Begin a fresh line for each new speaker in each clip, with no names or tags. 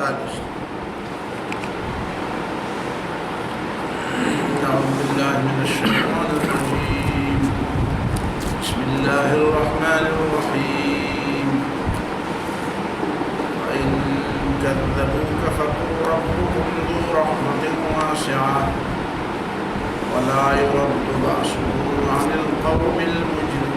48۔ اعوذ باللہ من الشیطان الرجیم، بسم اللہ الرحمن الرحیم۔ وَإِن كَذَّبُوكَ فَقُلْ رَبُّكُمْ ذُو رَحْمَةٍ وَاسِعَةٍ وَلَا يُرَدُّ بَأْسُهُ عَنِ الْقَوْمِ الْمُجْرِمِينَ۔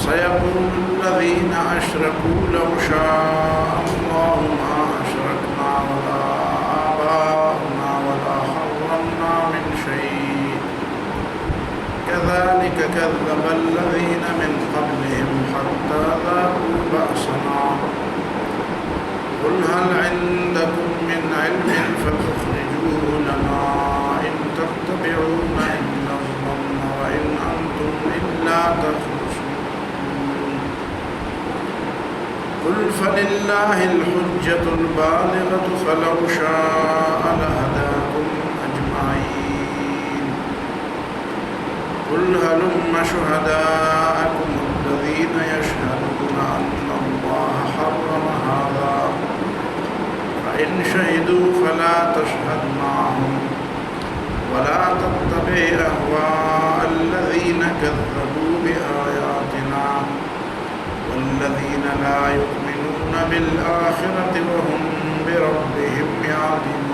سَيَقُولُ الَّذِينَ أَشْرَكُوا لَوْ شَاءَ اللَّهُ مَا أَشْرَكْنَا وَلَا آبَاؤُنَا وَلَا حَرَّمْنَا مِنْ شَيْءٍ كَذَلِكَ كَذَّبَ الَّذِينَ مِنْ قَبْلِهِمْ حَتَّى ذَاقُوا بَأْسَنَا قُلْ هَلْ عِندَكُمْ مِنْ عِلْمٍ فَتُخْرِجُوهُ لَنَا إِنْ تَتَّبِعُونَ إِلَّا الظَّنَّ وَإِنْ أَنْتُمْ إِلَّا تَخْرُصُونَ قُلْ فَلِلَّهِ الْحُجَّةُ الْبَالِغَةُ فَلَوْ شَاءَ لَهَدَاكُمْ أَجْمَعِينَ قُلْ هَلُمَّ شُهَدَاءَكُمُ الَّذِينَ يَشْهَدُونَ أَنَّ اللَّهَ حَرَّمَ هَذَا فَإِنْ شَهِدُوا فَلَا تَشْهَدْ مَعَهُمْ وَلَا تَتَّبِعْ أَهْوَاءَ الَّذِينَ كَذَّبُوا بِآيَاتِنَا وَالَّذِينَ لَا يُؤْمِنُونَ بِالْآخِرَةِ وَهُمْ بِرَبِّهِمْ يَعْدِلُونَ۔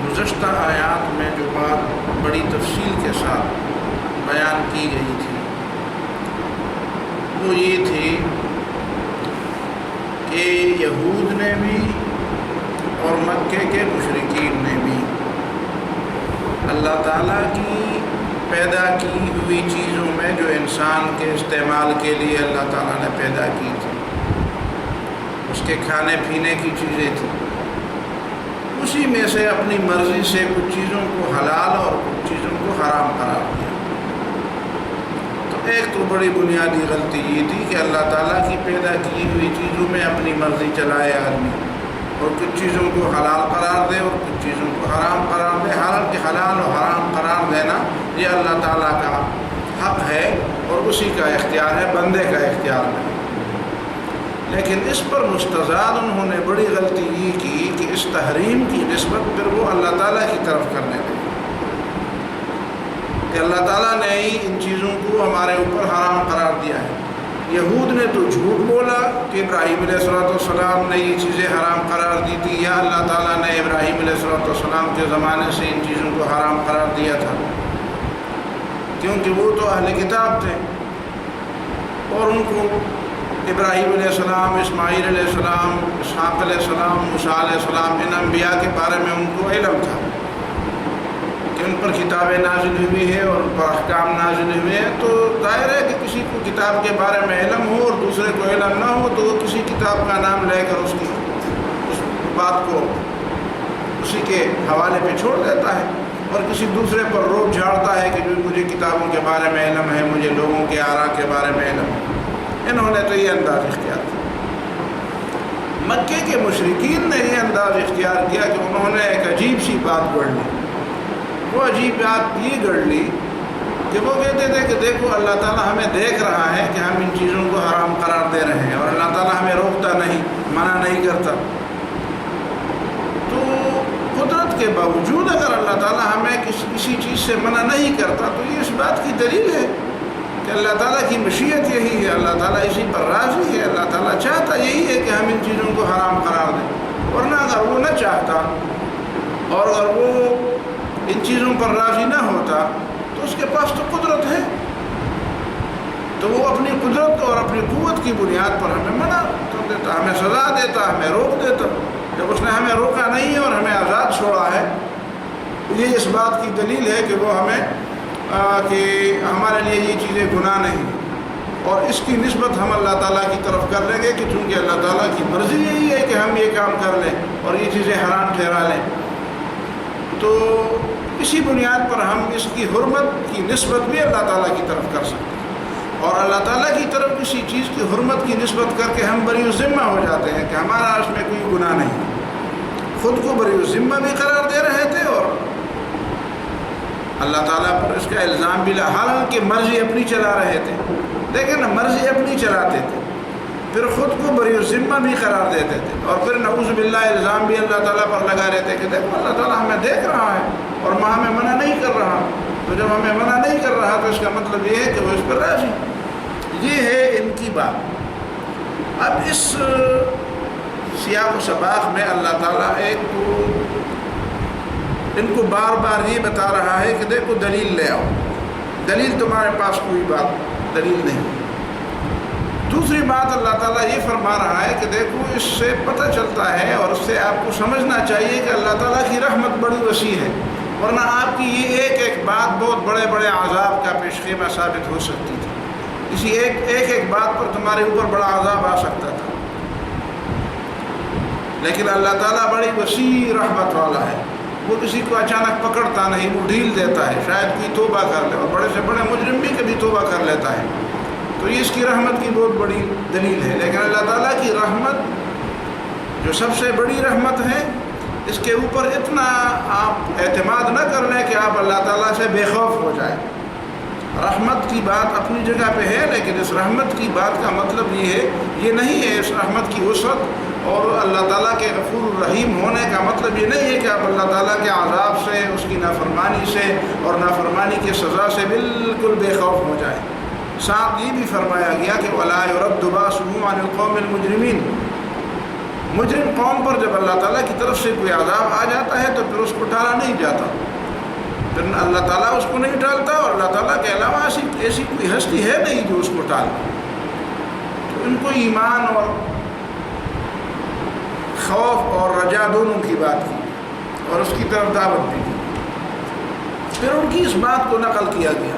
گزشتہ آیات میں جو بات بڑی تفصیل کے ساتھ بیان کی گئی تھی وہ یہ تھی کہ یہود نے بھی اور مکے کے مشرکین نے بھی اللہ تعالیٰ کی پیدا کی ہوئی چیزوں میں جو انسان کے استعمال کے لیے اللہ تعالیٰ نے پیدا کی تھی، اس کے کھانے پینے کی چیزیں تھیں، اسی میں سے اپنی مرضی سے کچھ چیزوں کو حلال اور کچھ چیزوں کو حرام قرار دیا۔ تو ایک تو بڑی بنیادی غلطی یہ تھی کہ اللہ تعالیٰ کی پیدا کی ہوئی چیزوں میں اپنی مرضی چلائے آدمی، اور کچھ چیزوں کو حلال قرار دے اور کچھ چیزوں کو حرام قرار دے، حالانکہ حلال و حرام قرار دینا یہ اللہ تعالیٰ کا حق ہے اور اسی کا اختیار ہے، بندے کا اختیار نہیں۔ لیکن اس پر مستزاد انہوں نے بڑی غلطی یہ کی کہ اس تحریم کی نسبت پھر وہ اللہ تعالیٰ کی طرف کرنے لگے کہ اللہ تعالیٰ نے ہی ان چیزوں کو ہمارے اوپر حرام قرار دیا ہے۔ یہود نے تو جھوٹ بولا کہ ابراہیم علیہ السلام نے یہ چیزیں حرام قرار دی تھی، یا اللہ تعالیٰ نے ابراہیم علیہ السلام کے زمانے سے ان چیزوں کو حرام قرار دیا تھا، کیونکہ وہ تو اہل کتاب تھے اور ان کو ابراہیم علیہ السلام، اسماعیل علیہ السلام، اسحاق علیہ السلام، موسیٰ علیہ السلام، ان انبیاء کے بارے میں ان کو علم تھا کہ ان پر کتابیں نازل ہوئی ہیں اور ان پر احکام نازل ہوئے ہیں۔ تو ظاہر ہے کہ کسی کو کتاب کے بارے میں علم ہو اور دوسرے کو علم نہ ہو تو وہ کسی کتاب کا نام لے کر اس بات کو اسی کے حوالے پہ چھوڑ دیتا ہے اور کسی دوسرے پر روپ جھاڑتا ہے کہ جو مجھے کتابوں کے بارے میں علم ہے، مجھے لوگوں کے آراء کے بارے میں علم ہے۔ انہوں نے تو یہ انداز اختیار کیا۔ مکے کے مشرکین نے یہ انداز اختیار کیا کہ انہوں نے ایک عجیب سی بات گڑھ لی۔ وہ عجیب بات یہ گڑھ لی کہ وہ کہتے تھے کہ دیکھو اللہ تعالیٰ ہمیں دیکھ رہا ہے کہ ہم ان چیزوں کو حرام قرار دے رہے ہیں اور اللہ تعالیٰ ہمیں روکتا نہیں، منع نہیں کرتا۔ تو قدرت کے باوجود اگر اللہ تعالیٰ ہمیں کسی چیز سے منع نہیں کرتا تو یہ اس بات کی دلیل ہے کہ اللہ تعالیٰ کی مشیت یہی ہے، اللہ تعالیٰ اسی پر راضی ہے، اللہ تعالیٰ چاہتا یہی ہے کہ ہم ان چیزوں کو حرام قرار دیں، ورنہ اگر وہ نہ چاہتا اور اگر وہ ان چیزوں پر راضی نہ ہوتا تو اس کے پاس تو قدرت ہے، تو وہ اپنی قدرت اور اپنی قوت کی بنیاد پر ہمیں منع کر دیتا، ہمیں سزا دیتا، ہمیں روک دیتا۔ جب اس نے ہمیں روکا نہیں ہے اور ہمیں آزاد چھوڑا ہے، یہ اس بات کی دلیل ہے کہ وہ ہمیں کہ ہمارے لیے یہ چیزیں گناہ نہیں، اور اس کی نسبت ہم اللہ تعالیٰ کی طرف کر لیں گے کہ چونکہ اللہ تعالیٰ کی مرضی یہی ہے کہ ہم یہ کام کر لیں اور یہ چیزیں حرام ٹھہرا لیں، تو اسی بنیاد پر ہم اس کی حرمت کی نسبت بھی اللہ تعالیٰ کی طرف کر سکتے ہیں، اور اللہ تعالیٰ کی طرف کسی چیز کی حرمت کی نسبت کر کے ہم بری الذمہ ہو جاتے ہیں کہ ہمارا اس میں کوئی گناہ نہیں، خود کو بری الذمہ بھی قرار دے رہے تھے اور اللہ تعالیٰ پر اس کا الزام بھی حالانکہ مرضی اپنی چلا رہے تھے، دیکھیں نا، مرضی اپنی چلاتے تھے، پھر خود کو بری الذمہ بھی قرار دیتے تھے، اور پھر نعوذ باللہ الزام بھی اللہ تعالیٰ پر لگا رہے تھے کہ دیکھو اللہ تعالیٰ ہمیں دیکھ رہا ہے اور ہمیں منع نہیں کر رہا، تو جب ہمیں منع نہیں کر رہا تو اس کا مطلب یہ ہے کہ وہ اس پر راضی۔ یہ ہے ان کی بات۔ اب اس سیاق و سباق میں اللہ تعالیٰ ایک تو ان کو بار بار یہ بتا رہا ہے کہ دیکھو دلیل لے آؤ، دلیل تمہارے پاس کوئی بات دلیل نہیں۔ دوسری بات اللہ تعالیٰ یہ فرما رہا ہے کہ دیکھو اس سے پتہ چلتا ہے اور اس سے آپ کو سمجھنا چاہیے کہ اللہ تعالیٰ کی رحمت بڑی وسیع ہے، ورنہ آپ کی یہ ایک ایک بات بہت بڑے بڑے عذاب کا پیش خیمہ ثابت ہو سکتی تھی۔ اسی ایک بات پر تمہارے اوپر بڑا عذاب آ سکتا تھا، لیکن اللہ تعالیٰ بڑی وسیع رحمت والا ہے، وہ کسی کو اچانک پکڑتا نہیں، وہ ڈھیل دیتا ہے، شاید کوئی توبہ کر لے، اور بڑے سے بڑے مجرم بھی کبھی توبہ کر لیتا ہے، تو یہ اس کی رحمت کی بہت بڑی دلیل ہے۔ لیکن اللہ تعالیٰ کی رحمت جو سب سے بڑی رحمت ہے، اس کے اوپر اتنا آپ اعتماد نہ کر لیں کہ آپ اللہ تعالیٰ سے بے خوف ہو جائیں۔ رحمت کی بات اپنی جگہ پہ ہے، لیکن اس رحمت کی بات کا مطلب یہ نہیں ہے، اس رحمت کی وسعت اور اللہ تعالیٰ کے غفور الرحیم ہونے کا مطلب یہ نہیں ہے کہ آپ اللہ تعالیٰ کے عذاب سے، اس کی نافرمانی سے اور نافرمانی کی سزا سے بالکل بے خوف ہو جائیں۔ ساتھ یہ بھی فرمایا گیا کہ وَلَا يُرَدُّ بَأْسُهُ عَنِ الْقَوْمِ الْمُجْرِمِينَ، مجرم قوم پر جب اللہ تعالیٰ کی طرف سے کوئی عذاب آ جاتا ہے تو پھر اس کو ٹالا نہیں جاتا، پھر اللہ تعالیٰ اس کو نہیں ٹالتا، اور اللہ تعالیٰ کے علاوہ ایسی کوئی ہستی ہے نہیں جو اس کو ٹالے۔ تو ان کو ایمان اور خوف اور رجا دونوں کی بات کی اور اس کی طرف دعوت بھی کی۔ پھر ان کی اس بات کو نقل کیا گیا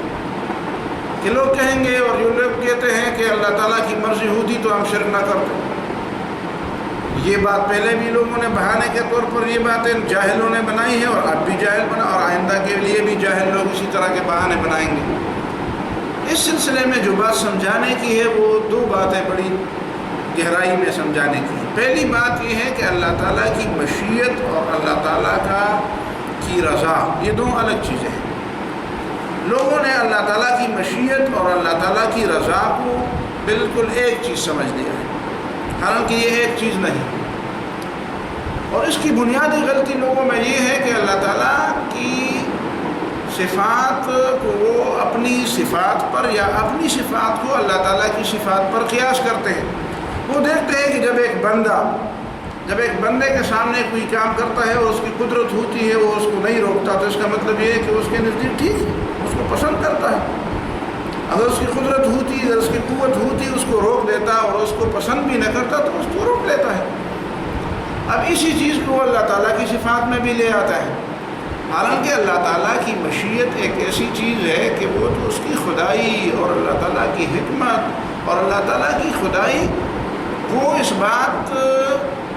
کہ لوگ کہیں گے، اور جو لوگ کہتے ہیں کہ اللہ تعالیٰ کی مرضی ہوتی تو ہم شرک نہ کرتے۔ یہ بات پہلے بھی لوگوں نے بہانے کے طور پر یہ باتیں جاہلوں نے بنائی ہیں، اور اب بھی جاہل بنا، اور آئندہ کے لیے بھی جاہل لوگ اسی طرح کے بہانے بنائیں گے۔ اس سلسلے میں جو بات سمجھانے کی ہے وہ دو باتیں بڑی گہرائی میں سمجھانے کی ہے۔ پہلی بات یہ ہے کہ اللہ تعالیٰ کی مشیت اور اللہ تعالیٰ کی رضا، یہ دو الگ چیزیں ہیں۔ لوگوں نے اللہ تعالیٰ کی مشیت اور اللہ تعالیٰ کی رضا کو بالکل ایک چیز سمجھ لیا ہے، حالانکہ یہ ایک چیز نہیں۔ اور اس کی بنیادی غلطی لوگوں میں یہ ہے کہ اللہ تعالیٰ کی صفات کو وہ اپنی صفات پر یا اپنی صفات کو اللہ تعالیٰ کی صفات پر قیاس کرتے ہیں۔ وہ دیکھتے ہیں کہ جب ایک بندے کے سامنے کوئی کام کرتا ہے اور اس کی قدرت ہوتی ہے، وہ اس کو نہیں روکتا، تو اس کا مطلب یہ ہے کہ اس کے نزدیک ٹھیک ہے، اس کو پسند کرتا ہے۔ اگر اس کی قدرت ہوتی، اگر اس کی قوت ہوتی، اس کو روک دیتا اور اس کو پسند بھی نہ کرتا تو اس کو روک لیتا ہے۔ اب اسی چیز کو اللہ تعالیٰ کی صفات میں بھی لے آتا ہے، حالانکہ اللہ تعالیٰ کی مشیت ایک ایسی چیز ہے کہ وہ تو اس کی خدائی اور اللہ تعالیٰ کی حکمت اور اللہ تعالیٰ کی خدائی وہ اس بات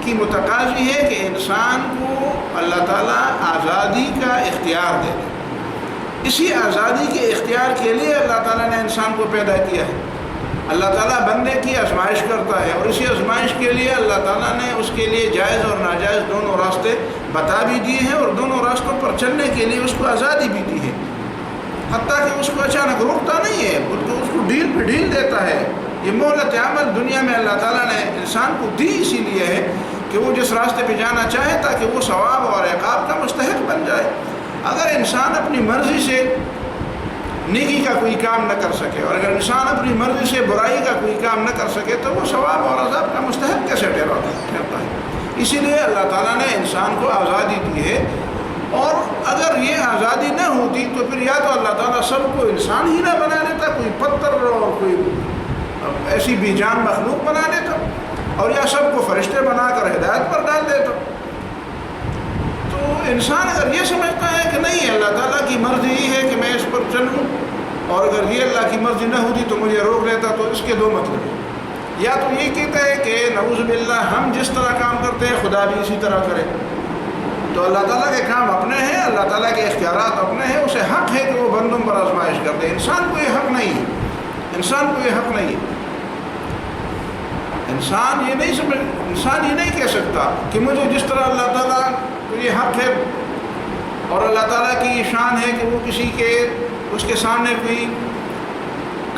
کی متقاضی ہے کہ انسان کو اللہ تعالیٰ آزادی کا اختیار دے دے۔ اسی آزادی کے اختیار کے لیے اللہ تعالیٰ نے انسان کو پیدا کیا ہے۔ اللہ تعالیٰ بندے کی آزمائش کرتا ہے، اور اسی آزمائش کے لیے اللہ تعالیٰ نے اس کے لیے جائز اور ناجائز دونوں راستے بتا بھی دیے ہیں، اور دونوں راستوں پر چلنے کے لیے اس کو آزادی بھی دی ہے۔ حتیٰ کہ اس کو اچانک روکتا نہیں ہے، بلکہ اس کو ڈھیل پہ ڈھیل دیتا ہے۔ یہ مہلت عمل دنیا میں اللہ تعالیٰ نے انسان کو دی اسی لیے ہے کہ وہ جس راستے پہ جانا چاہے تاکہ وہ ثواب اور عقاب کا مستحق بن جائے۔ اگر انسان اپنی مرضی سے نیکی کا کوئی کام نہ کر سکے، اور اگر انسان اپنی مرضی سے برائی کا کوئی کام نہ کر سکے، تو وہ ثواب اور عذاب کا مستحق کیسے ٹھہرتا ہے؟ اسی لیے اللہ تعالیٰ نے انسان کو آزادی دی ہے، اور اگر یہ آزادی نہ ہوتی تو پھر یا تو اللہ تعالیٰ سب کو انسان ہی نہ بنا دیتا، کوئی پتھر اور کوئی ایسی بے جان مخلوق بنا دیتا، اور یا سب کو فرشتے بنا کر ہدایت پر ڈال دیتا۔ تو انسان اگر یہ سمجھتا ہے کہ نہیں اللہ تعالیٰ کی مرضی یہ ہے کہ میں اس پر چلوں، اور اگر یہ اللہ کی مرضی نہ ہوتی تو مجھے روک لیتا، تو اس کے دو مطلب ہیں۔ یا تو یہ کہتا ہے کہ نعوذ باللہ ہم جس طرح کام کرتے ہیں خدا بھی اسی طرح کرے، تو اللہ تعالیٰ کے کام اپنے ہیں، اللہ تعالیٰ کے اختیارات اپنے ہیں، اسے حق ہے کہ وہ بندوں پر آزمائش کر دے۔ انسان کو یہ حق نہیں ہے، انسان کو یہ حق نہیں ہے۔ انسان یہ نہیں کہہ سکتا کہ مجھے جس طرح اللہ تعالیٰ کو یہ حق ہے، اور اللہ تعالیٰ کی یہ شان ہے کہ وہ کسی کے اس کے سامنے کوئی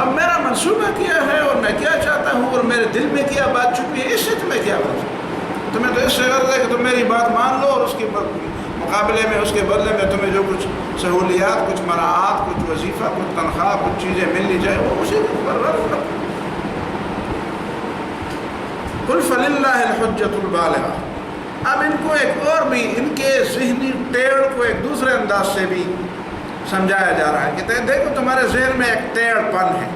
اب میرا منصوبہ کیا ہے اور میں کیا چاہتا ہوں اور میرے دل میں کیا بات چھپی ہے، اس سے تمہیں کیا غرض ہے؟ تمہیں تو اس سے غرض ہے کہ تم میری بات مان لو اور اس کے مقابلے میں، اس کے بدلے میں تمہیں جو کچھ سہولیات، کچھ مراعات، کچھ وظیفہ، کچھ تنخواہ، کچھ چیزیں ملنی چاہیے وہ اسی پر غرض رکھو۔ قل فللہ الحجۃ البالغہ۔ اب ان کو ایک اور بھی ان کے ذہنی ٹیڑھ کو ایک دوسرے انداز سے بھی سمجھایا جا رہا ہے کہ دیکھو تمہارے ذہن میں ایک ٹیڑھ پن ہے،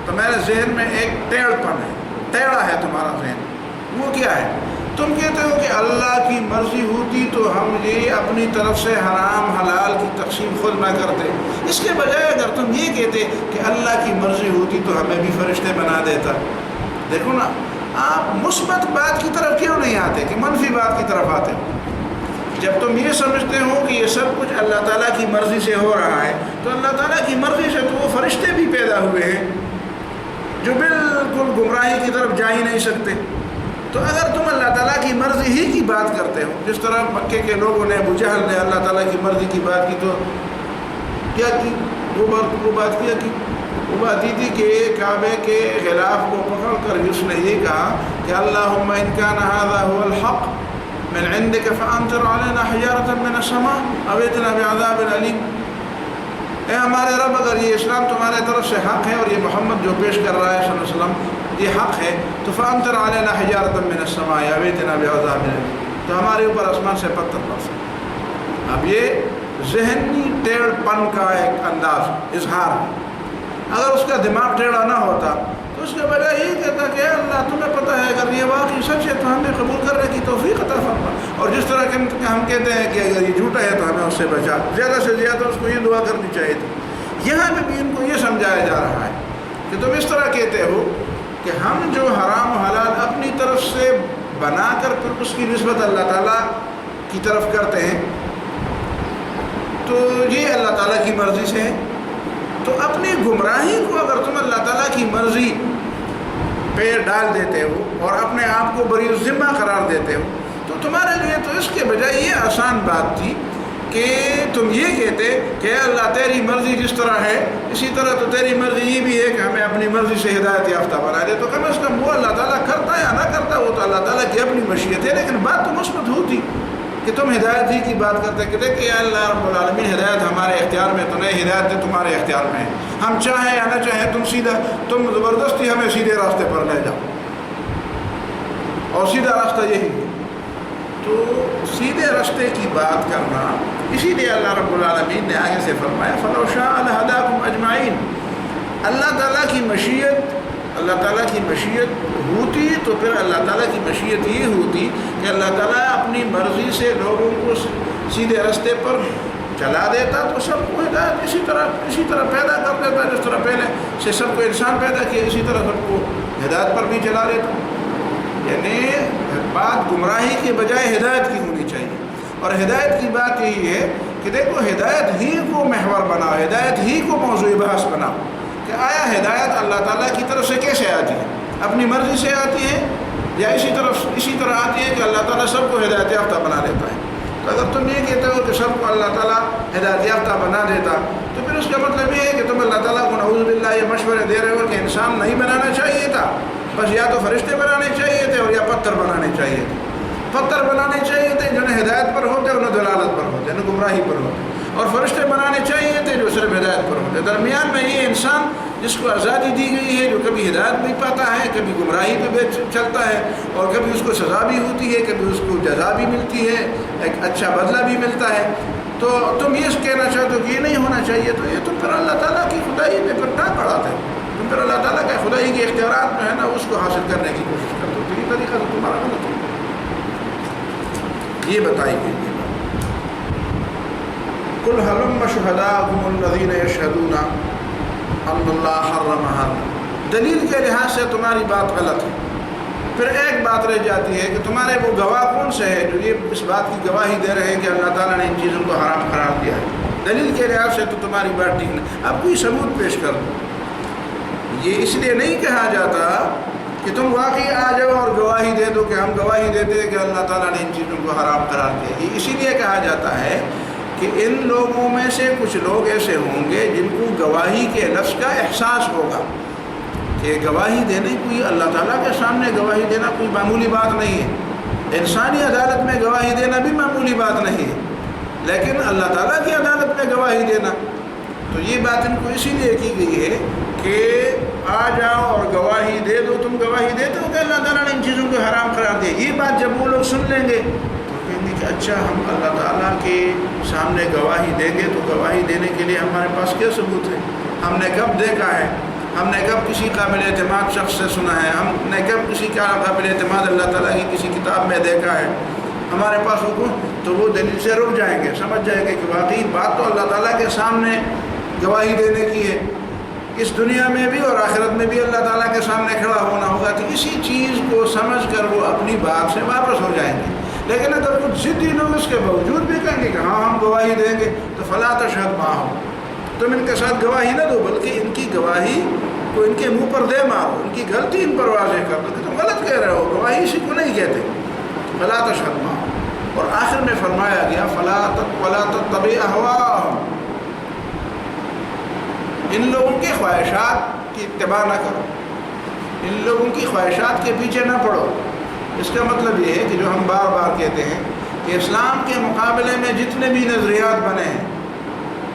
تمہارے ذہن میں ایک ٹیڑھ پن ہے، ٹیڑھا ہے تمہارا ذہن۔ وہ کیا ہے؟ تم کہتے ہو کہ اللہ کی مرضی ہوتی تو ہم یہ اپنی طرف سے حرام حلال کی تقسیم خود نہ کرتے، اس کے بجائے اگر تم یہ کہتے کہ اللہ کی مرضی ہوتی تو ہمیں بھی فرشتے بنا دیتا۔ دیکھو نا، آپ مثبت بات کی طرف کیوں نہیں آتے کہ منفی بات کی طرف آتے ہو؟ جب تم یہ سمجھتے ہو کہ یہ سب کچھ اللہ تعالیٰ کی مرضی سے ہو رہا ہے تو اللہ تعالیٰ کی مرضی سے تو وہ فرشتے بھی پیدا ہوئے ہیں جو بالکل گمراہی کی طرف جا ہی نہیں سکتے۔ تو اگر تم اللہ تعالیٰ کی مرضی ہی کی بات کرتے ہو، جس طرح مکے کے لوگوں نے، ابو جہل نے اللہ تعالیٰ کی مرضی کی بات کی، تو کیا کی؟ وہ بات کیا کی؟ وہ بات یہ تھی کہ کعبے کے غلاف کو پکڑ کر اس نے یہ کہا کہ اللہم ان کان ھذا ھو الحق من عندک فانزل علینا حجارۃ من السماء او ائتنا بعذاب علیم۔ اے ہمارے رب، اگر یہ اسلام تمہارے طرف سے حق ہے اور یہ محمد جو پیش کر رہا ہے صلی اللہ علیہ وسلم یہ حق ہے تو فانزل علینا حجارۃ من السماء او ائتنا بعذاب علیم، تو ہمارے اوپر آسمان سے پتھر برسے۔ اب یہ ذہنی ٹیڑھ پن کا ایک انداز، اظہار ہے۔ اگر اس کا دماغ ٹیڑھا نہ ہوتا تو اس کے بجائے یہی کہتا کہ اللہ تمہیں پتہ ہے اگر یہ واقعی سچ ہے تو ہمیں قبول کرنے کی توفیق عطا فرما، اور جس طرح کہ ہم کہتے ہیں کہ اگر یہ جھوٹا ہے تو ہمیں اس سے بچا، زیادہ سے زیادہ اس کو یہ دعا کرنی چاہیے تھی۔ یہاں پہ بھی ان کو یہ سمجھایا جا رہا ہے کہ تم اس طرح کہتے ہو کہ ہم جو حرام و حلال اپنی طرف سے بنا کر پھر اس کی نسبت اللہ تعالیٰ کی طرف کرتے ہیں تو یہ اللہ تعالیٰ کی مرضی سے ہے۔ تو اپنی گمراہی کو اگر تم اللہ تعالیٰ کی مرضی پہ ڈال دیتے ہو اور اپنے آپ کو بری ذمہ قرار دیتے ہو تو تمہارے لیے تو اس کے بجائے یہ آسان بات تھی کہ تم یہ کہتے کہ اے اللہ تیری مرضی جس طرح ہے اسی طرح تو تیری مرضی یہ بھی ہے کہ ہمیں اپنی مرضی سے ہدایت یافتہ بنا دے، تو کم از کم وہ اللہ تعالیٰ کرتا یا نہ کرتا وہ تو اللہ تعالیٰ کی اپنی مشیت ہے، لیکن بات تو مثبت ہوتی کہ تم ہدایت ہی کی بات کرتے کہ دیکھ کہ اللہ رب العالمین ہدایت ہمارے اختیار میں تو نہیں، ہدایت تو تمہارے اختیار میں ہے، ہم چاہیں یا نہ چاہیں تم زبردستی ہمیں سیدھے راستے پر لے جاؤ، اور سیدھا راستہ یہی ہے۔ تو سیدھے راستے کی بات کرنا، اسی لیے اللہ رب العالمین نے آگے سے فرمایا فَلَوْ شَاءَ لَهَدَاكُمْ أَجْمَعِينَ۔ اللہ تعالیٰ کی مشیت ہوتی تو پھر اللہ تعالیٰ کی مشیت یہ ہوتی کہ اللہ تعالیٰ اپنی مرضی سے لوگوں کو سیدھے راستے پر چلا دیتا تو سب کو ہدایت اسی طرح پیدا کر دیتا، جس طرح پہلے سے سب کو انسان پیدا کیا اسی طرح سب کو ہدایت پر بھی چلا دیتا۔ یعنی بات گمراہی کے بجائے ہدایت کی ہونی چاہیے، اور ہدایت کی بات یہی ہے کہ دیکھو ہدایت ہی کو محور بناؤ، ہدایت ہی کو موضوع بحث بناؤ کہ آیا ہدایت اللہ تعالیٰ کی طرف سے کیسے آتی ہے، اپنی مرضی سے آتی ہے یا اسی طرح آتی ہے کہ اللہ تعالیٰ سب کو ہدایت یافتہ بنا دیتا ہے۔ تو اگر تم یہ کہتے ہو کہ سب کو اللہ تعالیٰ ہدایت یافتہ بنا دیتا تو پھر اس کا مطلب یہ ہے کہ تم اللہ تعالیٰ کو نعوذ باللہ یہ مشورے دے رہے ہو کہ انسان نہیں بنانا چاہیے تھا، بس یا تو فرشتے بنانے چاہیے تھے اور یا پتھر بنانے چاہیے تھے۔ پتھر بنانے چاہیے تھے جو نہ ہدایت پر ہوتے نہ دلالت پر ہوتے نہ گمراہی پر ہوتے، اور فرشتے بنانے چاہیے تھے جو صرف ہدایت پر ہوتے۔ درمیان میں یہ انسان جس کو آزادی دی گئی ہے، جو کبھی ہدایت بھی پاتا ہے، کبھی گمراہی پہ چلتا ہے، اور کبھی اس کو سزا بھی ہوتی ہے، کبھی اس کو جزا بھی ملتی ہے، ایک اچھا بدلہ بھی ملتا ہے، تو تم یہ کہنا چاہتے ہو کہ یہ نہیں ہونا چاہیے، تو یہ تم پھر اللہ تعالیٰ کی خدائی میں پھر ٹانگ اڑاتے ہو، تم پھر اللہ تعالیٰ کا خدائی کے اختیارات میں ہے نا اس کو حاصل کرنے کی کوشش کرتے ہو، تو یہ طریقہ تو تمہارا غلط ہے۔ یہ بتائی گئی ہے قُلْ هَلُمَّ شُهَدَاءَكُمُ الَّذِينَ يَشْهَدُونَ أَنَّ اللَّهَ حَرَّمَ هَذَا۔ دلیل کے لحاظ سے تمہاری بات غلط ہے۔ پھر ایک بات رہ جاتی ہے کہ تمہارے وہ گواہ کون سے ہیں جو یہ اس بات کی گواہی دے رہے ہیں کہ اللہ تعالیٰ نے ان چیزوں کو حرام قرار دیا ہے۔ دلیل کے لحاظ سے تو تمہاری بات ٹھیک نہیں، اب کوئی ثبوت پیش کر دو۔ یہ اس لیے نہیں کہا جاتا کہ تم واقعی آ جاؤ اور گواہی دے دو کہ ہم گواہی دیتے ہیں کہ اللہ تعالیٰ نے ان چیزوں کو حرام قرار دیا۔ یہ اسی لیے کہا جاتا ہے کہ ان لوگوں میں سے کچھ لوگ ایسے ہوں گے جن کو گواہی کے لفظ کا احساس ہوگا کہ گواہی دینے کوئی اللہ تعالیٰ کے سامنے گواہی دینا کوئی معمولی بات نہیں ہے، انسانی عدالت میں گواہی دینا بھی معمولی بات نہیں ہے، لیکن اللہ تعالیٰ کی عدالت میں گواہی دینا، تو یہ بات ان کو اسی لیے کی گئی ہے کہ آ جاؤ اور گواہی دے دو۔ تم گواہی دیتے ہو کہ اللہ تعالیٰ نے ان چیزوں کو حرام قرار دیا، یہ بات جب وہ لوگ سن لیں گے تو کہیں گے کہ اچھا ہم اللہ تعالیٰ کے سامنے گواہی دیں گے تو گواہی دینے کے لیے ہمارے پاس کیا ثبوت ہے؟ ہم نے کب دیکھا ہے؟ ہم نے کب کسی قابل اعتماد شخص سے سنا ہے؟ ہم نے کب کسی کا قابل اعتماد اللہ تعالیٰ کی کسی کتاب میں دیکھا ہے؟ ہمارے پاس حکم، تو وہ دلیل سے رک جائیں گے، سمجھ جائیں گے کہ واقعی بات تو اللہ تعالیٰ کے سامنے گواہی دینے کی ہے، اس دنیا میں بھی اور آخرت میں بھی اللہ تعالیٰ کے سامنے کھڑا ہونا ہوگا، تو اسی چیز کو سمجھ کر وہ اپنی بات سے واپس ہو جائیں گے۔ لیکن اگر کچھ ضدی لوگ اس کے باوجود بھی کہیں گے کہ ہاں ہم گواہی دیں گے، تو فلا تشہد معہم، تم ان کے ساتھ گواہی نہ دو، بلکہ ان کی گواہی کو ان کے منہ پر دے مارو، ان کی غلطی ان پر واضح کر دو کہ تم غلط کہہ رہے ہو، گواہی اسی کو نہیں کہتے، فلا تشہد معہم۔ اور آخر میں فرمایا گیا ولا تتبع اہواءہم، ان لوگوں کی خواہشات کی اتباع نہ کرو، ان لوگوں کی خواہشات کے پیچھے نہ پڑو۔ اس کا مطلب یہ ہے کہ جو ہم بار بار کہتے ہیں کہ اسلام کے مقابلے میں جتنے بھی نظریات بنے ہیں،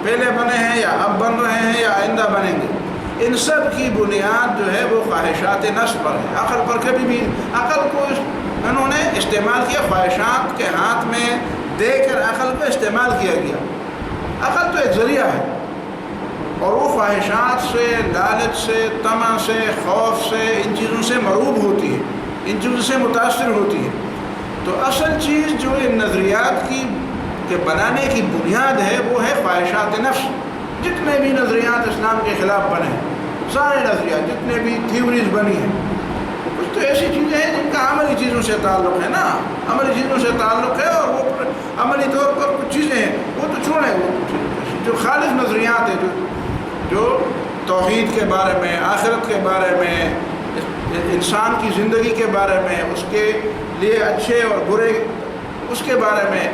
پہلے بنے ہیں یا اب بن رہے ہیں یا آئندہ بنیں گے، ان سب کی بنیاد جو ہے وہ خواہشات نفس پر ہے۔ عقل پر کبھی بھی، عقل کو انہوں نے استعمال کیا، خواہشات کے ہاتھ میں دے کر عقل کو استعمال کیا گیا۔ عقل تو ایک ذریعہ ہے، اور وہ خواہشات سے، لالچ سے، طمع سے، خوف سے، ان چیزوں سے مرعوب ہوتی ہے، ان چیزوں سے متاثر ہوتی ہے۔ تو اصل چیز جو ان نظریات کی کے بنانے کی بنیاد ہے وہ ہے خواہشات نفس۔ جتنے بھی نظریات اسلام کے خلاف بنے ہیں، سارے نظریات، جتنے بھی تھیوریز بنی ہیں، کچھ تو ایسی چیزیں ہیں جن کا عملی چیزوں سے تعلق ہے نا، عملی چیزوں سے تعلق ہے، اور وہ عملی طور پر کچھ چیزیں ہیں وہ تو چھوڑیں، وہ جو خالص نظریات ہیں، جو توحید کے بارے میں، آخرت کے بارے میں، انسان کی زندگی کے بارے میں، اس کے لیے اچھے اور برے اس کے بارے میں،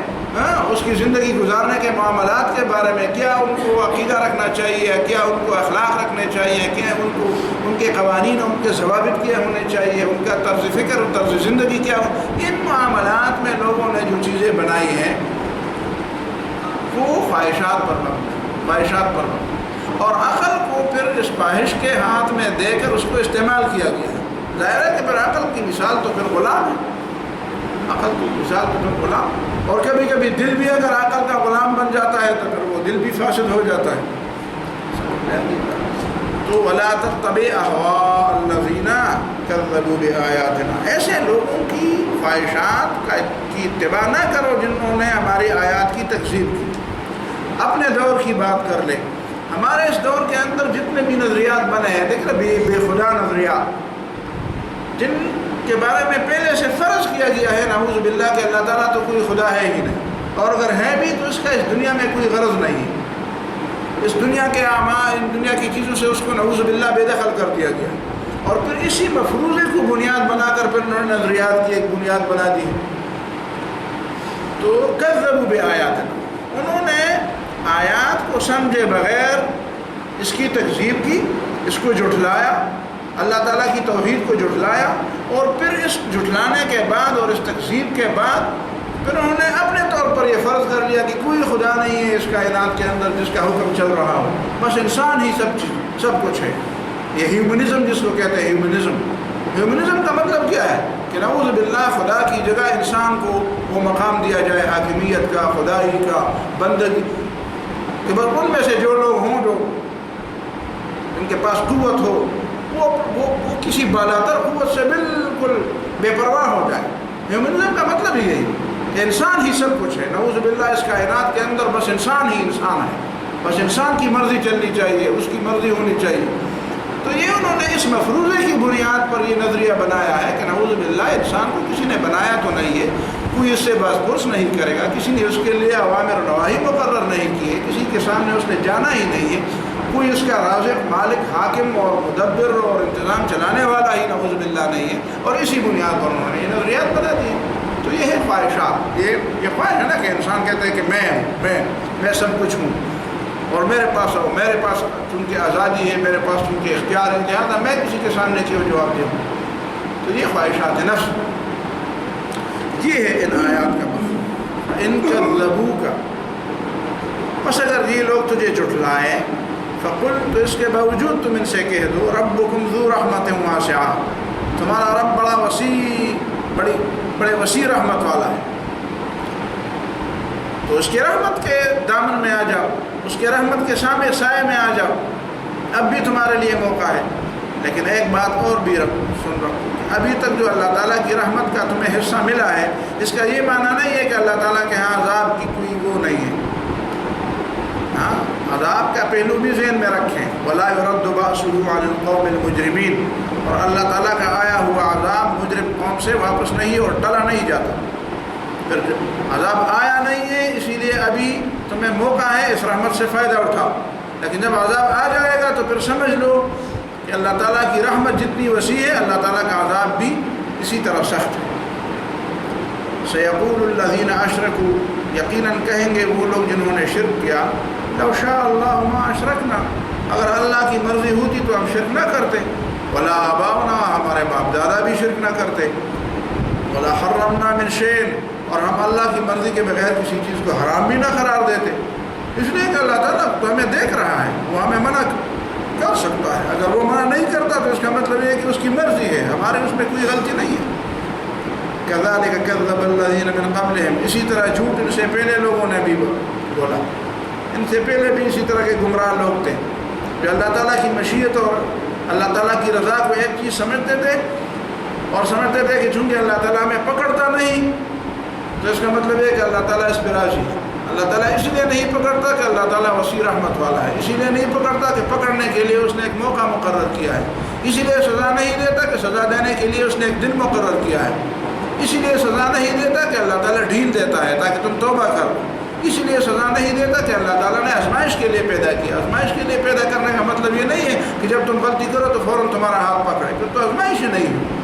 اس کی زندگی گزارنے کے معاملات کے بارے میں، کیا ان کو عقیدہ رکھنا چاہیے، کیا ان کو اخلاق رکھنے چاہیے، کیا ان کو ان کے قوانین، ان کے ضوابط کیا ہونے چاہیے، ان کا طرز فکر اور طرز زندگی کیا ہو، ان معاملات میں لوگوں نے جو چیزیں بنائی ہیں وہ خواہشات پر مبنی، اور عقل کو پھر اس خواہش کے ہاتھ میں دے کر اس کو استعمال کیا گیا ہے۔ ظاہر ہے کہ پھر عقل کی مثال تو پھر غلام ہے، عقل کی مثال تو پھر غلام، اور کبھی کبھی دل بھی اگر عقل کا غلام بن جاتا ہے تو پھر وہ دل بھی فاسد ہو جاتا ہے۔ تو ولا تتبع اہواء الذین کذبوا بآیاتنا، ایسے لوگوں کی خواہشات کی اتباع نہ کرو جنہوں نے ہماری آیات کی تکذیب کی۔ اپنے دور کی بات کر لیں، ہمارے اس دور کے اندر جتنے بھی نظریات بنے ہیں، دیکھ لیں بے خدا نظریات، جن کے بارے میں پہلے سے فرض کیا گیا ہے نعوذ باللہ کہ اللہ تعالیٰ تو کوئی خدا ہے ہی نہیں، اور اگر ہے بھی تو اس کا اس دنیا میں کوئی غرض نہیں ہے، اس دنیا کے اعمال، ان دنیا کی چیزوں سے اس کو نعوذ باللہ بے دخل کر دیا گیا، اور پھر اسی مفروضے کو بنیاد بنا کر پھر انہوں نے نظریات کی ایک بنیاد بنا دی۔ تو کذبوا بآیاتنا، انہوں نے آیات کو سمجھے بغیر اس کی تکذیب کی، اس کو جھٹلایا، اللہ تعالیٰ کی توحید کو جھٹلایا، اور پھر اس جھٹلانے کے بعد اور اس تکذیب کے بعد پھر انہوں نے اپنے طور پر یہ فرض کر لیا کہ کوئی خدا نہیں ہے اس کائنات کے اندر جس کا حکم چل رہا ہو، بس انسان ہی سب کچھ ہے۔ یہ ہیومنزم جس کو کہتے ہیں، ہیومنزم کا مطلب کیا ہے کہ نعوذ باللہ خدا کی جگہ انسان کو وہ مقام دیا جائے حاکمیت کا، خدائی کا، بندگی، کہ بس ان میں سے جو لوگ ہوں جو ان کے پاس قوت ہو وہ کسی بالاتر قوت سے بالکل بے پرواہ ہو جائے۔ ہیومنزم کا مطلب ہی یہی کہ انسان ہی سب کچھ ہے، نعوذ باللہ اس کائنات کے اندر بس انسان ہی انسان ہے، بس انسان کی مرضی چلنی چاہیے، اس کی مرضی ہونی چاہیے۔ تو یہ انہوں نے اس مفروضے کی بنیاد پر یہ نظریہ بنایا ہے کہ نعوذ باللہ انسان کو کسی نے بنایا تو نہیں ہے، کوئی اس سے باز پرس نہیں کرے گا، کسی نے اس کے لیے اوامر و نواہی مقرر نہیں کیے، کسی کے سامنے اس نے جانا ہی نہیں ہے، کوئی اس کا رازق، مالک، حاکم اور مدبر اور انتظام چلانے والا ہی نعوذ باللہ نہیں ہے، اور اسی بنیاد پر انہوں نے یہ نظریات بنا دی۔ تو یہ ہے خواہشات. یہ خواہش ہے نا کہ انسان کہتے ہیں کہ میں سب کچھ ہوں اور میرے پاس چونکہ آزادی ہے، میرے پاس چونکہ اختیار ہے، لہٰذا میں کسی کے سامنے کیوں جواب دوں. تو یہ خواہشات نفس. یہ ہے ان آیات کا مفہوم. ان کذبوک، بس اگر یہ لوگ تجھے جھٹلائیں، فقل، تو اس کے باوجود تم ان سے کہہ دو ربکم ذو رحمت واسعہ، تمہارا رب بڑا وسیع، بڑے وسیع رحمت والا ہے. تو اس کے رحمت کے دامن میں آ جاؤ، اس کے رحمت کے سائے میں آ جاؤ. اب بھی تمہارے لیے موقع ہے. لیکن ایک بات اور بھی سن رکھو، ابھی تک جو اللہ تعالیٰ کی رحمت کا تمہیں حصہ ملا ہے، اس کا یہ معنی نہیں ہے کہ اللہ تعالیٰ کے ہاں عذاب کی کوئی وہ نہیں ہے. ہاں، عذاب کا پہلو بھی ذہن میں رکھیں. وَلَا يُرَدُّ بَأْسُهُ عَنِ الْقَوْمِ الْمُجْرِمِينَ، اور اللہ تعالیٰ کا آیا ہوا عذاب مجرم قوم سے واپس نہیں اور ٹلا نہیں جاتا. پھر عذاب آیا نہیں ہے، اسی لیے ابھی تمہیں موقع ہے اس رحمت سے فائدہ اٹھاؤ. لیکن جب عذاب آ جائے گا تو پھر سمجھ لو کہ اللہ تعالیٰ کی رحمت جتنی وسیع ہے، اللہ تعالیٰ کا عذاب بھی اسی طرح سخت ہے. سَيَقُولُ الَّذِينَ أَشْرَكُوا، یقیناً کہیں گے وہ لوگ جنہوں نے شرک کیا، لَوْ شَاءَ اللَّهُ مَا أَشْرَكْنَا، اگر اللہ کی مرضی ہوتی تو ہم شرک نہ کرتے. وَلَا آبَاؤُنَا، ہمارے باپ دادا بھی شرک نہ کرتے. وَلَا حَرَّمْنَا مِنْ شَيْءٍ، اور ہم اللہ کی مرضی کے بغیر کسی چیز کو حرام بھی نہ قرار دیتے. اس لیے کہ اللہ تعالیٰ تو ہمیں دیکھ رہا ہے، وہ ہمیں منع کر سکتا ہے. اگر وہ منع نہیں کرتا تو اس کا مطلب یہ ہے کہ اس کی مرضی ہے، ہمارے اس میں کوئی غلطی نہیں ہے. كَذَلِكَ كَذَّبَ الَّذِينَ مِنْ قَبْلِهِمْ، اسی طرح جھوٹ ان سے پہلے لوگوں نے بھی بولا. ان سے پہلے بھی اسی طرح کے گمراہ لوگ تھے جو اللہ تعالیٰ کی مشیت اور اللہ تعالیٰ کی رضا کو ایک چیز سمجھتے تھے اور سمجھتے تھے کہ چونکہ اللہ تعالیٰ ہمیں پکڑتا نہیں تو اس کا مطلب ہے کہ اللہ تعالیٰ اس پہ راضی ہے. اللہ تعالیٰ اس لیے نہیں پکڑتا کہ اللہ تعالیٰ وسیع رحمت والا ہے، اسی لیے نہیں پکڑتا کہ پکڑنے کے لیے اس نے ایک موقع مقرر کیا ہے. اسی لیے سزا نہیں دیتا کہ سزا دینے کے لیے اس نے ایک دن مقرر کیا ہے. اسی لیے سزا نہیں دیتا کہ اللہ تعالیٰ ڈھیل دیتا ہے تاکہ تم توبہ کرو. اسی لیے سزا نہیں دیتا کہ اللہ تعالیٰ نے آزمائش کے لیے پیدا کیا. آزمائش کے لیے پیدا کرنے کا مطلب یہ نہیں ہے کہ جب تم غلطی کرو تو فوراً تمہارا ہاتھ پکڑے، پھر تو آزمائش ہی نہیں ہو.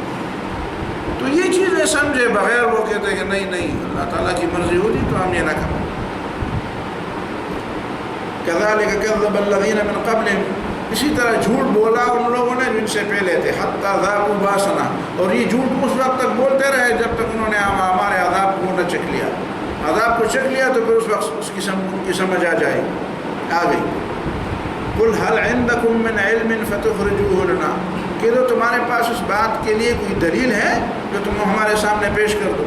تو یہ چیزیں سمجھے بغیر وہ کہتے ہیں کہ نہیں اللہ تعالیٰ کی مرضی ہوتی تو ہم یہ نہ کریں. كَذَلِكَ كَذَّبَ الَّذِينَ مِنْ قَبْلِهِمْ، اسی طرح جھوٹ بولا ان لوگوں نے جن سے پہلے تھے. حَتَّى ذَاقُوا بَأْسَنَا، اور یہ جھوٹ اس وقت تک بولتے رہے جب تک انہوں نے ہمارے عذاب کو نہ چکھ لیا. عذاب کو چکھ لیا تو پھر اس وقت اس کی سمجھ آ گئی. قُلْ هَلْ عِنْدَكُمْ مِنْ عِلْمٍ فَتُخْرِجُوهُ لَنَا، کہ تو تمہارے پاس اس بات کے لیے کوئی دلیل ہے جو تم ہمارے سامنے پیش کر دو.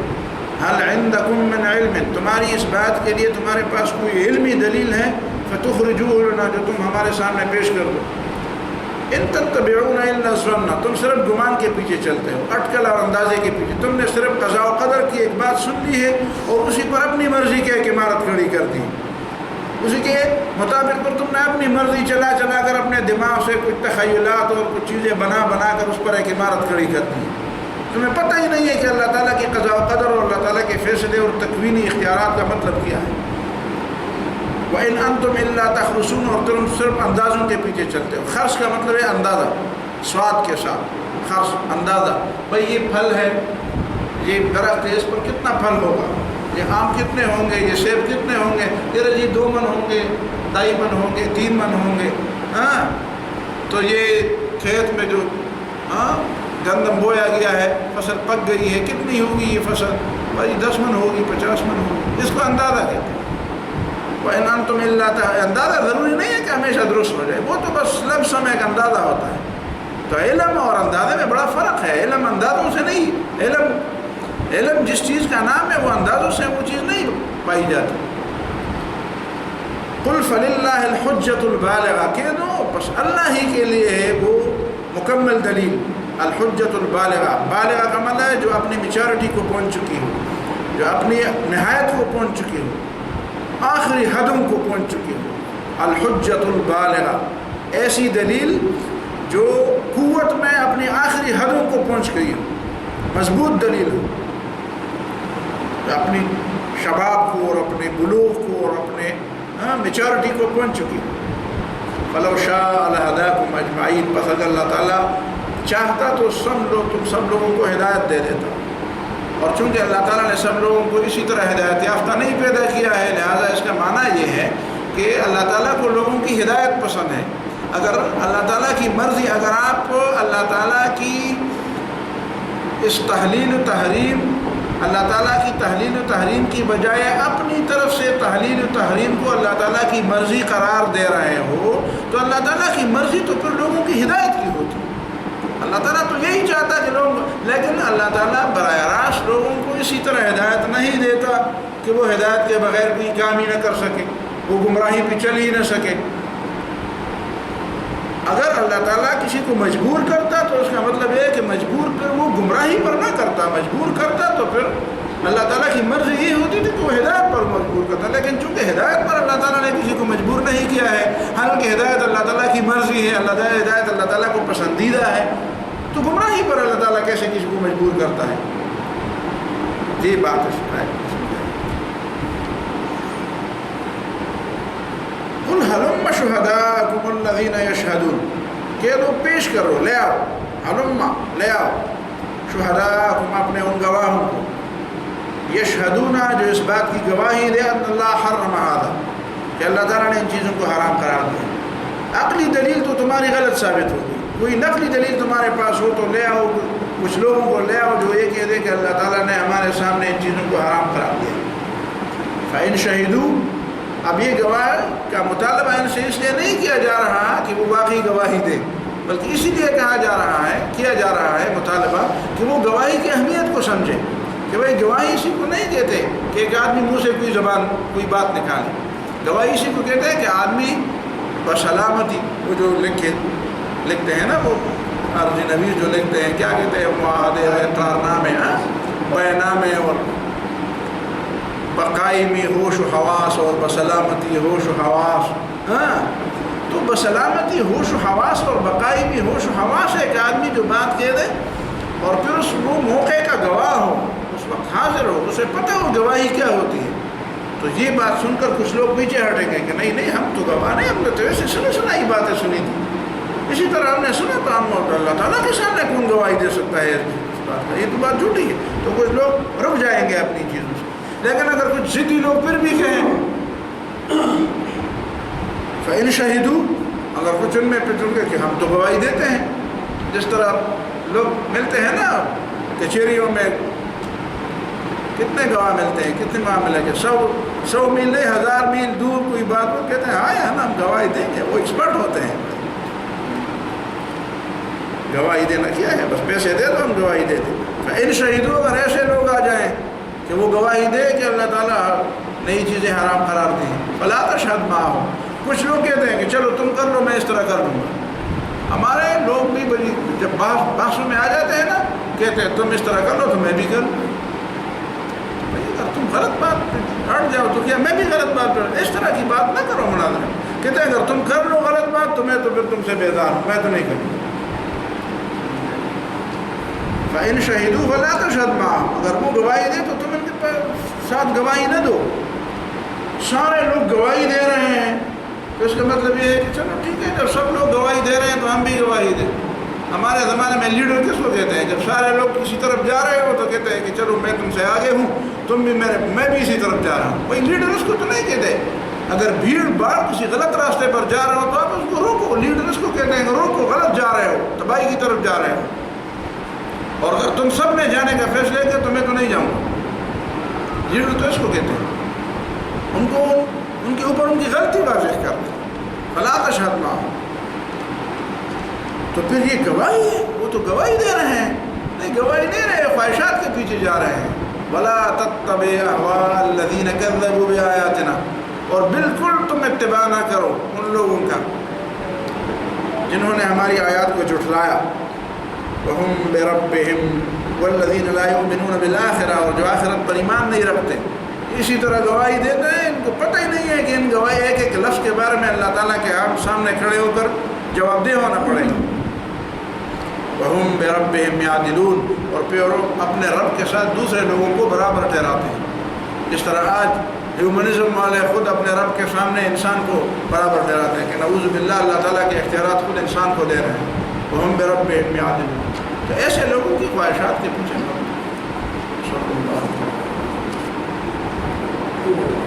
هَلْ عِنْدَكُمْ مِنْ عِلْمٍ، تمہاری اس بات کے لیے تمہارے پاس کوئی علمی دلیل ہے، فَتُخْرِجُوهُ لَنَا، جو تم ہمارے سامنے پیش کر دو. إِن تَتَّبِعُونَ إِلَّا الظَّنَّ، تم صرف گمان کے پیچھے چلتے ہو، اٹکل اور اندازے کے پیچھے. تم نے صرف قضاء و قدر کی ایک بات سن لی ہے اور اسی پر اپنی مرضی کی ایک عمارت کھڑی کر دی. اسی کے مطابق پر تم نے اپنی مرضی چلا کر اپنے دماغ سے کچھ تخیلات اور کچھ چیزیں بنا کر اس پر ایک عمارت کھڑی کر دی. تمہیں پتہ ہی نہیں ہے کہ اللہ تعالیٰ کی قضاء و قدر اور اللہ تعالیٰ کے فیصلے اور تکوینی اختیارات کا مطلب کیا ہے. وَإِنْ أَنْتُمْ إِلَّا تَخْرُصُونَ، اور تم صرف اندازوں کے پیچھے چلتے ہو. خرص کا مطلب ہے اندازہ، سواد کے ساتھ. خرص اندازہ، بھئی یہ پھل ہے، یہ درخت ہے، اس پر کتنا پھل ہوگا، یہ آم کتنے ہوں گے، یہ سیب کتنے ہوں گے، جی 2 من ہوں گے، 2.5 من ہوں گے، 3 من ہوں گے. ہاں تو یہ کھیت میں جو گندم بویا گیا ہے، فصل پک گئی ہے، کتنی ہوگی یہ فصل، بھائی 10 من ہوگی، 50 من ہوگی. اس کو اندازہ کہتے ہیں. وَإِنْ أَنْتُمْ إِلَّا، اندازہ ضروری نہیں ہے کہ ہمیشہ درست ہو جائے، وہ تو بس لفظ میں ایک اندازہ ہوتا ہے. تو علم اور اندازے میں بڑا فرق ہے. علم اندازوں سے نہیں، علم جس چیز کا نام ہے وہ اندازوں سے وہ چیز نہیں پائی جاتی. قُلْ فَلِلَّهِ الْحُجَّةُ الْبَالِغَةُ، کہہ دو بس اللہ ہی کے لیے ہے وہ مکمل دلیل. الحجۃ البالغہ، بالغہ کا مطلب ہے جو اپنی میچورٹی کو پہنچ چکی ہو، جو اپنی نہایت کو پہنچ چکی ہو، آخری حدوں کو پہنچ چکی ہو. الحجۃ البالغہ، ایسی دلیل جو قوت میں اپنی آخری حدوں کو پہنچ گئی ہو، مضبوط دلیل ہو، اپنی شباب کو اور اپنے بلوغ کو اور اپنے میچورٹی کو پہنچ چکی ہو. فَلَوْ شَاءَ لَهَدَاكُمْ أَجْمَعِينَ، بس اگر اللہ تعالیٰ چاہتا تو تم سب لوگوں کو ہدایت دے دیتا. اور چونکہ اللہ تعالیٰ نے سب لوگوں کو اسی طرح ہدایت یافتہ نہیں پیدا کیا ہے، لہٰذا اس کا معنی یہ ہے کہ اللہ تعالیٰ کو لوگوں کی ہدایت پسند ہے۔ اگر اللہ تعالیٰ کی مرضی، اگر آپ اللہ تعالیٰ کی اس تحلیل و تحریم، اللہ تعالیٰ کی تحلیل و تحریم کی بجائے اپنی طرف سے تحلیل و تحریم کو اللہ تعالیٰ کی مرضی قرار دے رہے ہو تو اللہ تعالیٰ کی مرضی تو پھر لوگوں کی ہدایت کی ہوتی۔ اللہ تعالیٰ تو یہی چاہتا کہ لوگ، لیکن اللہ تعالیٰ براہ راست لوگوں کو اسی طرح ہدایت نہیں دیتا کہ وہ ہدایت کے بغیر کوئی کام ہی نہ کر سکے، وہ گمراہی پہ چل ہی نہ سکے۔ اگر اللہ تعالیٰ کسی کو مجبور کرتا تو اس کا مطلب یہ ہے کہ مجبور پھر وہ گمراہی پر نہ کرتا، مجبور کرتا تو پھر اللہ تعالیٰ کی مرضی یہ ہوتی تھی کہ وہ ہدایت پر مجبور کرتا، لیکن چونکہ ہدایت پر اللہ تعالیٰ نے کسی کو مجبور نہیں کیا ہے، حالانکہ ہدایت اللہ تعالیٰ کی مرضی ہے، ہدایت اللہ تعالیٰ کو پسندیدہ ہے، تو گمراہی پر اللہ تعالیٰ کیسے کسی کو مجبور کرتا ہے؟ یہ بات ہے۔ قل ہلم شہداءکم الذین یشہدون، کہہ دو پیش کرو، لے آؤ، ہلم لے آؤ، شہداءکم اپنے ان گواہوں کو، یشہدون جو اس بات کی گواہی دے ان اللہ حرم ھذا، کہ اللہ تعالیٰ نے ان چیزوں کو حرام قرار دیا۔ عقلی دلیل تو تمہاری غلط ثابت ہوگی، کوئی نقلی دلیل تمہارے پاس ہو تو لے آؤ، کچھ لوگوں کو لے آؤ جو یہ کہہ دے کہ اللہ تعالیٰ نے ہمارے سامنے ان چیزوں کو حرام قرار دیا۔ فإن شہدوا، اب یہ گواہ کا مطالبہ ان سے اس لیے نہیں کیا جا رہا کہ وہ واقعی گواہی دے، بلکہ اسی لیے کہا جا رہا ہے، کیا جا رہا ہے مطالبہ کہ وہ گواہی کی اہمیت کو سمجھے، کہ بھائی گواہی اسی کو نہیں دیتے کہ ایک آدمی منہ سے کوئی بات نکالے، گواہی اسی کو کہتے ہیں کہ آدمی بسلامتی، وہ جو لکھتے ہیں نا، وہ عرضی نویس جو لکھتے ہیں، کیا کہتے ہیں، معاہدے، اقرارنامے، بیانامے، اور بقائمی ہوش و حواس اور بسلامتی ہوش و حواس، تو بسلامتی ہوش و حواس اور بقائمی ہوش و حواس ہے کہ آدمی جو بات کہہ دے اور پھر اس وہ موقع کا گواہ ہو، اس وقت حاضر ہو، اسے پتہ ہو گواہی کیا ہوتی ہے۔ تو یہ بات سن کر کچھ لوگ پیچھے ہٹیں گے کہ نہیں ہم تو گواہ نہیں، ہم نے تو ایسے سنی باتیں سنی تھی، اسی طرح ہم نے سنا تو ہم اللہ تعالیٰ کے سامنے کون گواہی دے سکتا ہے اس بات کا، یہ تو بات جھوٹی ہے۔ تو کچھ لوگ رک جائیں گے اپنی چیزوں سے، لیکن اگر کچھ ضدی لوگ پھر بھی کہیں فإن شہدوا، اگر کچھ ان میں پھر گے کہ ہم تو گواہی دیتے ہیں، جس طرح لوگ ملتے ہیں نا کچہریوں میں، کتنے گواہ ملتے ہیں، کتنے معاملے کے 100 میل نہیں 1000 میل دور کوئی بات، وہ کہتے ہیں ہاں ہم گواہی دیں گے، وہ ایکسپرٹ ہوتے ہیں، گواہی دینا کیا ہے، بس پیسے دے دو ہم گواہی دے دیں۔ فإن شہدوا، اگر ایسے لوگ آ جائیں کہ وہ گواہی دے کہ اللہ تعالیٰ نئی چیزیں حرام قرار دی، فلا تشہد معہم، کچھ لوگ کہتے ہیں کہ چلو تم کر لو میں اس طرح کر لوں گا۔ ہمارے لوگ بھی بڑی جب بحثوں میں آ جاتے ہیں نا، کہتے ہیں تم اس طرح کر لو تو میں بھی کر لوں، اگر تم غلط بات پہ ہٹ جاؤ تو کیا میں بھی غلط بات پہ، اس طرح کی بات نہ کرو مناظرہ۔ کہتے ہیں اگر تم کر لو غلط بات تو میں تو پھر تم سے بیزار ہوں، میں تو نہیں کروں۔ فإن شہدوا فلا تشہد معہم، اگر وہ گواہی دے تو تم ان کے ساتھ گواہی نہ دو۔ سارے لوگ گواہی دے رہے ہیں تو اس کا مطلب یہ ہے کہ چلو ٹھیک ہے، جب سب لوگ گواہی دے رہے ہیں تو ہم بھی گواہی دیں۔ ہمارے زمانے میں لیڈر کس کو کہتے ہیں؟ جب سارے لوگ کسی طرف جا رہے ہو تو کہتے ہیں کہ چلو میں تم سے آگے ہوں، تم بھی میں بھی اسی طرف جا رہا ہوں۔ کوئی لیڈر اس کو تو نہیں کہتے۔ اگر بھیڑ بھاڑ کسی غلط راستے پر جا رہا ہو تو آپ اس کو روکو، لیڈر اس کو کہتے ہیں کہ روکو، غلط جا رہے ہو، تباہی کی طرف جا رہے ہو۔ اور اگر تم سب نے جانے کا فیصلہ کیا تو میں تو نہیں جاؤں گا، لیڈر تو اس کو کہتے ہیں، ان کو ان کے اوپر ان کی غلطی واضح کر دیں۔ فلا تشہد معہم، تو پھر یہ گواہی ہے، وہ تو گواہی دے رہے ہیں، نہیں گواہی دے رہے ہیں، خواہشات کے پیچھے جا رہے ہیں۔ ولا تتبع اهواء الذین کذبوا بآیاتنا، اور بالکل تم اتباع نہ کرو ان لوگوں کا جنہوں نے ہماری آیات کو جھٹلایا۔ وهم بربهم والذین لا یؤمنون بالآخرہ، اور جو آخرت پر ایمان نہیں رکھتے اسی طرح گواہی دیتے ہیں، ان کو پتہ ہی نہیں ہے کہ ان گواہی ایک ایک لفظ کے بارے میں اللہ تعالیٰ کے سامنے کھڑے ہو کر جواب دہ ہونا پڑے گا۔ وهم بربهم یعدلون، اور پھر اپنے رب کے ساتھ دوسرے لوگوں کو برابر ٹھہراتے ہیں، جس طرح آج ہیومنزم والے خود اپنے رب کے سامنے انسان کو برابر ٹھہراتے ہیں کہ نعوذ باللہ اللہ تعالیٰ کے اختیارات خود انسان کو دے رہے ہیں۔ وهم بربهم یعدلون، تو ایسے لوگوں کی خواہشات کے پیچھے صلی اللہ علیہ وسلم.